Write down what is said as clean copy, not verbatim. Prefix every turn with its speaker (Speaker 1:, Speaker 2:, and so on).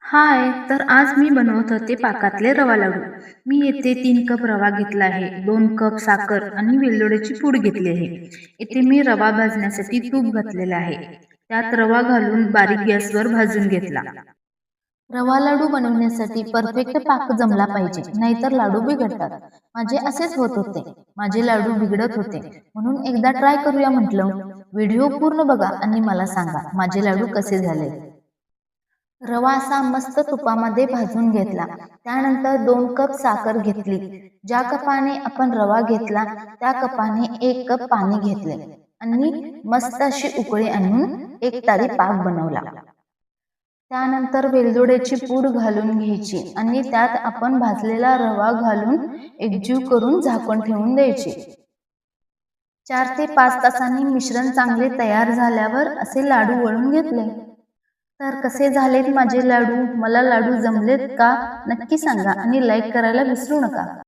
Speaker 1: हाय, तर आज मी बनवत होते पाकातले रवा लाडू. मी येथे 3 कप रवा घेतला आहे, 2 कप साखर आणि वेलदोड्याची पूड घेतली आहे. येथे मी रवा भाजण्यासाठी तूप घातलेले आहे. त्यात रवा घालून बारीक गॅसवर भाजून घेतला.
Speaker 2: रवा लाडू बनवण्यासाठी परफेक्ट पाक जमला पाहिजे, नाहीतर लाडू बिघडतात. माझे असेच होत होते. माझे लाडू बिघडत होते. म्हणून एकदा ट्राय करूया म्हटलं. व्हिडिओ पूर्ण बघा आणि मला सांगा माझे लाडू कसे झाले. रवा असा मस्त तुपामध्ये भाजून घेतला. त्यानंतर 2 कप साखर घेतली. ज्या कपाने आपण रवा घेतला त्या कपाने 1 कप पाणी घेतले आणि मस्त अशी उकळी आणून एक तारी पाक बनवला. त्यानंतर वेलदोड्याची पूड घालून घ्यायची आणि त्यात आपण भाजलेला रवा घालून एकजीव करून झाकण ठेवून द्यायचे. 4 ते 5 तासांनी मिश्रण चांगले तयार झाल्यावर असे लाडू वळून घेतले. तर कसे झालेत माझे लाडू? मला लाडू जमलेत का? नक्की सांगा आणि लाईक करायला विसरू नका.